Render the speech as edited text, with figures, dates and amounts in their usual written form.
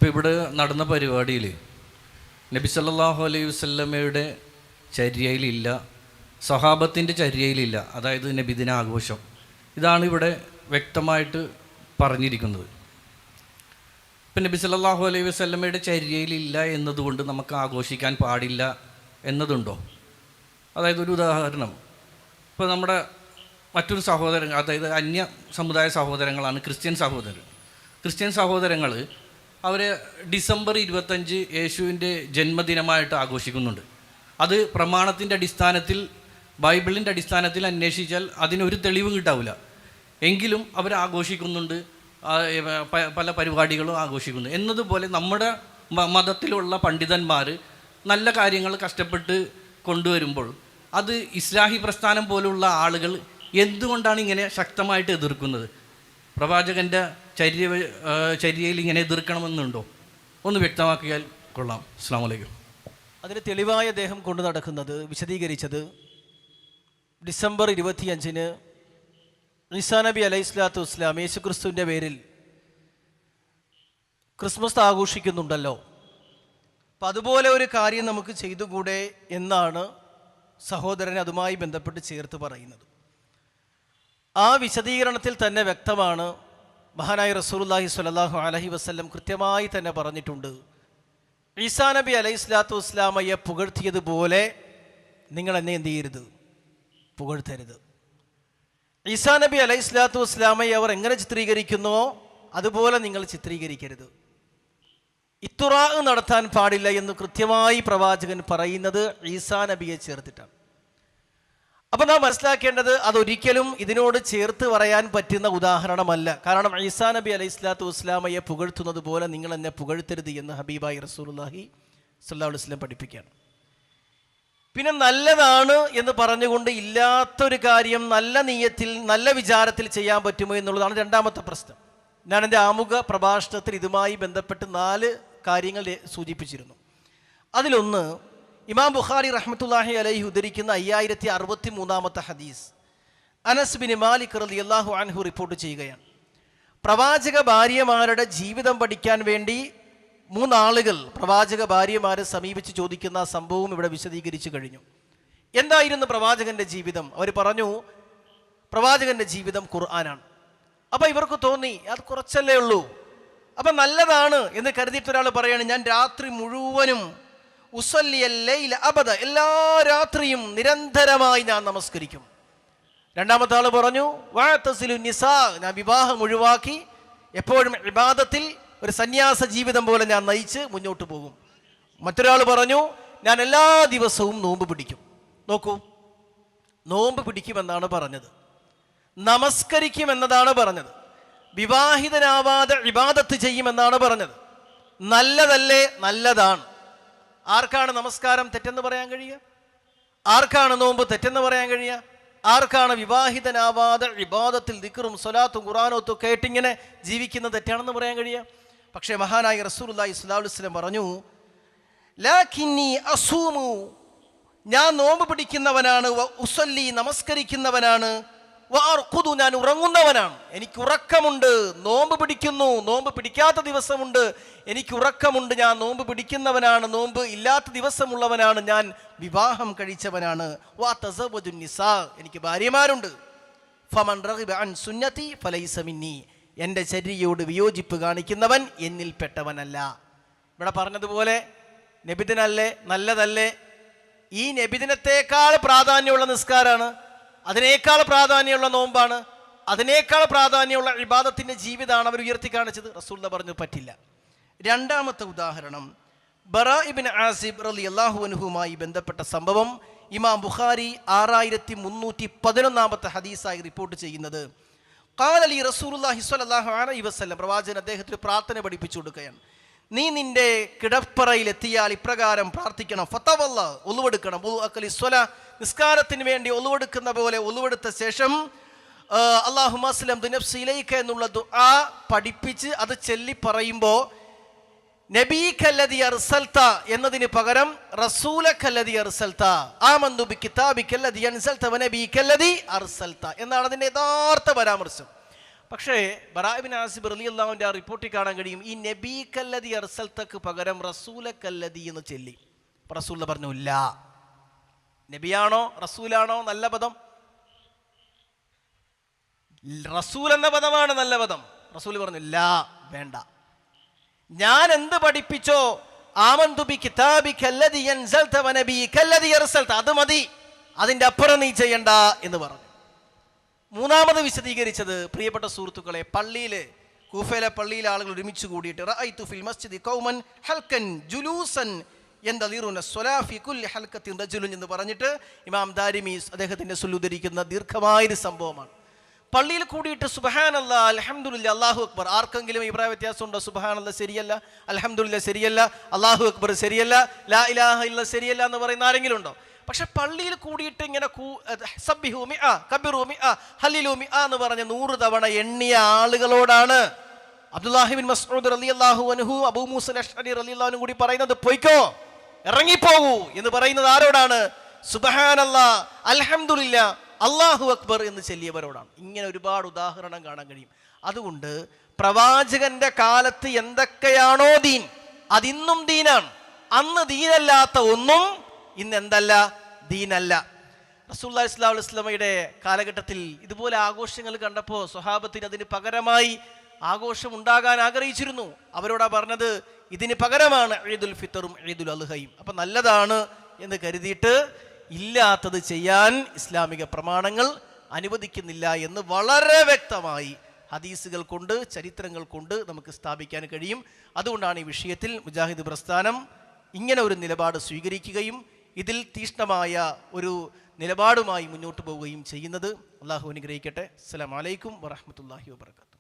ഇപ്പോൾ ഇവിടെ നടന്ന പരിപാടിയിൽ നബി സല്ലല്ലാഹു അലൈഹി വസല്ലമയുടെ ചര്യയിലില്ല, സ്വഹാബത്തിൻ്റെ ചര്യയിലില്ല, അതായത് നബിദിന ആഘോഷം. ഇതാണ് ഇവിടെ വ്യക്തമായിട്ട് പറഞ്ഞിരിക്കുന്നത്. ഇപ്പം നബി സല്ലല്ലാഹു അലൈഹി വസല്ലമയുടെ ചര്യയിലില്ല എന്നതുകൊണ്ട് നമുക്ക് ആഘോഷിക്കാൻ പാടില്ല എന്നതുണ്ടോ? അതായത് ഒരു ഉദാഹരണം, ഇപ്പോൾ നമ്മുടെ മറ്റൊരു സഹോദരങ്ങൾ, അതായത് അന്യ സമുദായ സഹോദരങ്ങളാണ് ക്രിസ്ത്യൻ സഹോദരങ്ങൾ അവർ ഡിസംബർ 25 യേശുവിൻ്റെ ജന്മദിനമായിട്ട് ആഘോഷിക്കുന്നുണ്ട്. അത് പ്രമാണത്തിൻ്റെ അടിസ്ഥാനത്തിൽ, ബൈബിളിൻ്റെ അടിസ്ഥാനത്തിൽ അന്വേഷിച്ചാൽ അതിനൊരു തെളിവ് കിട്ടാവില്ല. എങ്കിലും അവർ ആഘോഷിക്കുന്നുണ്ട്, പല പരിപാടികളും ആഘോഷിക്കുന്നു. എന്നതുപോലെ നമ്മുടെ മതത്തിലുള്ള പണ്ഡിതന്മാർ നല്ല കാര്യങ്ങൾ കഷ്ടപ്പെട്ട് കൊണ്ടുവരുമ്പോൾ അത് ഇസ്ലാഹി പ്രസ്ഥാനം പോലുള്ള ആളുകൾ എന്തുകൊണ്ടാണ് ഇങ്ങനെ ശക്തമായിട്ട് എതിർക്കുന്നത്? പ്രവാചകൻ്റെ ചര്യയിൽ ഇങ്ങനെ എതിർക്കണമെന്നുണ്ടോ? ഒന്ന് വ്യക്തമാക്കിയാൽ കൊള്ളാം. അസ്സലാമു അലൈക്കും. അതിന് തെളിവായ അദ്ദേഹം കൊണ്ടു നടക്കുന്നത്, വിശദീകരിച്ചത്, ഡിസംബർ 25 ഈസാ നബി അലൈഹി സ്വലാത്തു വസ്സലാം യേശുക്രിസ്തുവിൻ്റെ പേരിൽ ക്രിസ്മസ് ആഘോഷിക്കുന്നുണ്ടല്ലോ, അപ്പം അതുപോലെ ഒരു കാര്യം നമുക്ക് ചെയ്തുകൂടെ എന്നാണ് സഹോദരൻ അതുമായി ബന്ധപ്പെട്ട് ചേർത്ത് പറയുന്നത്. ആ വിശദീകരണത്തിൽ തന്നെ വ്യക്തമാണ്, മഹാനായ റസൂലുള്ളാഹി സ്വല്ലല്ലാഹു അലൈഹി വസല്ലം കൃത്യമായി തന്നെ പറഞ്ഞിട്ടുണ്ട്, ഈസാ നബി അലൈഹി സ്വലാത്തു വസ്സലാമയെ പുകഴ്ത്തിയതുപോലെ നിങ്ങൾ എന്നെ എന്ത് ചെയ്യരുത്, പുകഴ്ത്തരുത്. ഈസാ നബി അലൈഹി സ്വലാത്തു വസ്സലാമയെ അവർ എങ്ങനെ ചിത്രീകരിക്കുന്നുവോ അതുപോലെ നിങ്ങൾ ചിത്രീകരിക്കരുത്. ഇത്തുറാ നടത്താൻ പാടില്ല എന്ന് കൃത്യമായി പ്രവാചകൻ പറയുന്നത് ഈസാ നബിയെ ചേർത്തിട്ടാണ്. അപ്പം നാം മനസ്സിലാക്കേണ്ടത് അതൊരിക്കലും ഇതിനോട് ചേർത്ത് പറയാൻ പറ്റുന്ന ഉദാഹരണമല്ല. കാരണം ഈസാ നബി അലൈഹി സ്വലാത്തു വസ്സലാമയെ പുകഴ്ത്തുന്നത് പോലെ നിങ്ങൾ എന്നെ പുകഴ്ത്തരുത് എന്ന് ഹബീബായി റസൂലുള്ളാഹി സ്വല്ലല്ലാഹു അലൈഹി വസല്ലം പഠിപ്പിക്കുകയാണ്. പിന്നെ നല്ലതാണ് എന്ന് പറഞ്ഞുകൊണ്ട് ഇല്ലാത്തൊരു കാര്യം നല്ല നീയത്തിൽ, നല്ല വിചാരത്തിൽ ചെയ്യാൻ പറ്റുമോ എന്നുള്ളതാണ് രണ്ടാമത്തെ പ്രശ്നം. ഞാൻ എൻ്റെ ആമുഖ പ്രഭാഷണത്തിൽ ഇതുമായി ബന്ധപ്പെട്ട് 4 കാര്യങ്ങൾ സൂചിപ്പിച്ചിരുന്നു. അതിലൊന്ന്, ഇമാം ബുഖാരി റഹ്മത്തുള്ളാഹി അലൈഹി ഉദ്ധരിക്കുന്ന 5063 ഹദീസ്, അനസ് ബിൻ മാലിക് റളിയല്ലാഹു അൻഹു റിപ്പോർട്ട് ചെയ്യുകയാണ്. പ്രവാചക ഭാര്യമാരുടെ ജീവിതം പഠിക്കാൻ വേണ്ടി 3 ആളുകൾ പ്രവാചക ഭാര്യമാരെ സമീപിച്ച് ചോദിക്കുന്ന സംഭവം ഇവിടെ വിശദീകരിച്ചു കഴിഞ്ഞു. എന്തായിരുന്നു പ്രവാചകന്റെ ജീവിതം? അവർ പറഞ്ഞു, പ്രവാചകന്റെ ജീവിതം ഖുർആനാണ്. അപ്പം ഇവർക്ക് തോന്നി അത് കുറച്ചല്ലേ ഉള്ളൂ, അപ്പം നല്ലതാണ് എന്ന് കരുതിയിട്ട് ഒരാൾ പറയാണ്, ഞാൻ രാത്രി മുഴുവനും ഉസല്ലിയൽ ലൈല അബദ, എല്ലാ രാത്രിയും നിരന്തരമായി ഞാൻ നമസ്കരിക്കും. രണ്ടാമത്തെ ആൾ പറഞ്ഞു, വഅതസിലു നിസാ, ഞാൻ വിവാഹം ഒഴിവാക്കി എപ്പോഴും ഇബാദത്തിൽ ഒരു സന്യാസ ജീവിതം പോലെ ഞാൻ നയിച്ച് മുന്നോട്ട് പോകും. മറ്റൊരാൾ പറഞ്ഞു, ഞാൻ എല്ലാ ദിവസവും നോമ്പ് പിടിക്കും. നോക്കൂ, നോമ്പ് പിടിക്കുമെന്നാണ് പറഞ്ഞത്, നമസ്കരിക്കുമെന്നതാണ് പറഞ്ഞത്, വിവാഹിതനാവാതെ ഇബാദത്ത് ചെയ്യുമെന്നാണ് പറഞ്ഞത്. നല്ലതല്ലേ? നല്ലതാണ്. ആർക്കാണ് നമസ്കാരം തെറ്റെന്ന് പറയാൻ കഴിയുക? ആർക്കാണ് നോമ്പ് തെറ്റെന്ന് പറയാൻ കഴിയുക? ആർക്കാണ് വിവാഹിതനാവാതെ ഇബാദത്തിൽ ദിക്റും സ്വലാത്തും ഖുർആനോത്തും കേട്ടിങ്ങനെ ജീവിക്കുന്നത് തെറ്റാണെന്ന് പറയാൻ കഴിയുക? പക്ഷേ മഹാനായ റസൂലുള്ളാഹി സ്വല്ലല്ലാഹു അലൈഹി വസല്ലം പറഞ്ഞു, ലാകിന്നി അസൂമു, ഞാൻ നോമ്പ് പിടിക്കുന്നവനാണ്, വ ഉസല്ലി, നമസ്കരിക്കുന്നവനാണ്, വ അർഖുദു, ഞാൻ ഉറങ്ങുന്നവനാണ്, എനിക്ക് ഉറക്കമുണ്ട്. നോമ്പ് പിടിക്കുന്നു, നോമ്പ് പിടിക്കാത്ത ദിവസമുണ്ട്, എനിക്ക് ഉറക്കമുണ്ട്. ഞാൻ നോമ്പ് പിടിക്കുന്നവനാണ്, നോമ്പ് ഇല്ലാത്ത ദിവസമുള്ളവനാണ്, ഞാൻ വിവാഹം കഴിച്ചവനാണ്. വ തസവ്വജു നിസാ, എനിക്ക് ഭാര്യമാരുണ്ട്. ഫമൻ റഗിബ അൻ സുന്നതി ഫലൈസ മിന്നി, എൻ്റെ ചര്യയോട് വിയോജിപ്പ് കാണിക്കുന്നവൻ എന്നിൽപ്പെട്ടവനല്ല. ഇവിടെ പറഞ്ഞതുപോലെ നബിദിനല്ലേ, നല്ലതല്ലേ? ഈ നബിദിനത്തേക്കാൾ പ്രാധാന്യമുള്ള നിസ്കാരമാണ്, അതിനേക്കാൾ പ്രാധാന്യമുള്ള നോമ്പാണ്, അതിനേക്കാൾ പ്രാധാന്യമുള്ള ഇബാദത്തിൻ്റെ ജീവിതമാണ് അവർ ഉയർത്തി കാണിച്ചത്. റസൂൽ പറഞ്ഞു പറ്റില്ല. രണ്ടാമത്തെ ഉദാഹരണം, ബറാ ഇബ്നു ആസിബ് റളിയല്ലാഹു അൻഹുമായി ബന്ധപ്പെട്ട സംഭവം ഇമാം ബുഖാരി 6311 ഹദീസായി റിപ്പോർട്ട് ചെയ്യുന്നത്. ഖാല ലി റസൂലുള്ളാഹി സ്വല്ലല്ലാഹു അലൈഹി വസല്ലം, പ്രവാചകൻ അദ്ദേഹത്തിന് പ്രാർത്ഥന പഠിപ്പിച്ചു കൊടുക്കുകയാണ്. നീ നിന്റെ കിടപ്പറയിൽ എത്തിയാൽ ഇപ്രകാരം പ്രാർത്ഥിക്കണം, ഫതവല്ല, ഒളുവെടുക്കണം, നിസ്കാരത്തിന് വേണ്ടി ഒളുവെടുക്കുന്ന പോലെ ഒളുവെടുത്ത ശേഷം അല്ലാഹുമ്മ അസ്ലംതു നഫ്സി ഇലൈക എന്നുള്ള ദുആ പഠിപ്പിച്ച് അത് ചൊല്ലി പറയുമ്പോൾ നബീകല്ലദി അർസൽത എന്നതിന് പകരം റസൂലക്കല്ലദി അർസൽത, ആമന്തു ബികിതാബിക്കല്ലദി അൻസൽത വനബീകല്ലദി അർസൽത എന്നാണ് അതിൻ്റെ യഥാർത്ഥ പരാമർശം. പക്ഷേ ബറാഇബ്നു ആസിബ് റളിയല്ലാഹുവിന്റെ ആ റിപ്പോർട്ടിൽ കാണാൻ കഴിയും, ഈ നബി കല്ലദി അർസൽതക്ക് പകരം റസൂലക്കല്ലദി എന്ന് ചൊല്ലി. റസൂൽ പറഞ്ഞു, ഇല്ല, നബിയാണോ റസൂലാണോ നല്ല പദം? റസൂൽ എന്ന പദമാണ് നല്ല പദം. റസൂൽ പറഞ്ഞു, ഇല്ല, വേണ്ട. ഞാൻ എന്ത് പഠിപ്പിച്ചോ ആമന്തു ബി കിതാബിക അല്ലദി അൻസൽത വനബിയിക അല്ലദി അർസൽത, അത് മതി, അതിൻ്റെ അപ്പുറം നീ ചെയ്യണ്ട എന്ന് പറഞ്ഞു. മൂന്നാമത് വിശദീകരിച്ചത്, പ്രിയപ്പെട്ട സുഹൃത്തുക്കളെ, പള്ളിയിൽ, കൂഫയിലെ പള്ളിയിലെ ആളുകൾ ഒരുമിച്ച് കൂടിയിട്ട് റഅയ്തു ഫിൽ മസ്ജിദി ഖൗമൻ ഹൽകൻ ജുലൂസൻ യന്തളിറുന സ്വലാ ഫി കുല്ലി ഹൽകത്തിൻ റജുലുൻ എന്ന് പറഞ്ഞിട്ട് ഇമാം ദാരിമി അദ്ദേഹത്തിൻ്റെ സുലുദ്ധരിക്കുന്ന ദീർഘമായൊരു സംഭവമാണ്. പള്ളിയിൽ കൂടിയിട്ട് സുബ്ഹാനല്ലാഹ്, അൽഹംദുലില്ലാഹ്, അല്ലാഹു അക്ബർ. ആർക്കെങ്കിലും അഭിപ്രായ വ്യത്യാസം ഉണ്ടോ? സുബ്ഹാനല്ലാഹ് ശരിയല്ല, അൽഹംദുലില്ലാഹ് ശരിയല്ല, അല്ലാഹു അക്ബർ ശരിയല്ല, ലാ ഇലാഹ ഇല്ല ശരിയല്ല എന്ന് പറയുന്ന ആരെങ്കിലും ഉണ്ടോ? പക്ഷെ പള്ളിയിൽ കൂടിയിട്ട് ഇങ്ങനെ സബ്ബിഹു മിഅ കബ്ബിറു മിഅ ഹല്ലിലു മിഅ എന്ന് പറഞ്ഞ 100 തവണ എണ്ണിയ ആളുകളോടാണ് അബ്ദുല്ലാഹി ബിൻ മസ്ഊദ് റളിയല്ലാഹു അൻഹു അബൂ മൂസ അശ്അരി റളിയല്ലാഹു അൻഹു കൂടി പറയുന്നത്, പൊയ്ക്കോ, ഇറങ്ങിപ്പോകൂ എന്ന് പറയുന്നത് ആരോടാണ്? സുബ്ഹാനല്ലാഹ്, അൽഹംദുലില്ലാഹ്, അല്ലാഹു അക്ബർ എന്ന് ചൊല്ലിയവരോടാണ്. ഇങ്ങനെ ഒരുപാട് ഉദാഹരണം കാണാൻ കഴിയും. അതുകൊണ്ട് പ്രവാചകന്റെ കാലത്ത് എന്തൊക്കെയാണോ ദീൻ, അതിന്നും ദീനാണ്. അന്ന് ദീനല്ലാത്ത ഒന്നും ഇന്ന് എന്തല്ല? ദീനല്ല. റസൂലുള്ളാഹി സ്വല്ലല്ലാഹു അലൈഹി വസല്ലമയുടെ കാലഘട്ടത്തിൽ ഇതുപോലെ ആഘോഷങ്ങൾ കണ്ടപ്പോൾ സ്വഹാബത്തിന് അതിന് പകരമായി ആഘോഷം ഉണ്ടാകാൻ ആഗ്രഹിച്ചിരുന്നു. അവരോടാ പറഞ്ഞത്, ഇതിന് പകരമാണ് ഈദുൽ ഫിത്തറും ഈദുൽ അദ്ഹയും. അപ്പം നല്ലതാണ് എന്ന് കരുതിയിട്ട് ഇല്ലാത്തത് ചെയ്യാൻ ഇസ്ലാമിക പ്രമാണങ്ങൾ അനുവദിക്കുന്നില്ല എന്ന് വളരെ വ്യക്തമായി ഹദീസുകൾ കൊണ്ട്, ചരിത്രങ്ങൾ കൊണ്ട് നമുക്ക് സ്ഥാപിക്കാൻ കഴിയും. അതുകൊണ്ടാണ് ഈ വിഷയത്തിൽ മുജാഹിദ് പ്രസ്ഥാനം ഇങ്ങനെ ഒരു നിലപാട് സ്വീകരിക്കുകയും ഇതിൽ തീഷ്ണമായ ഒരു നിലപാടുമായി മുന്നോട്ട് പോവുകയും ചെയ്യുന്നത്. അള്ളാഹു അനുഗ്രഹിക്കട്ടെ. അസ്സലാമു അലൈക്കും വറഹ്മത്തുള്ളാഹി വബറകാതുഹു.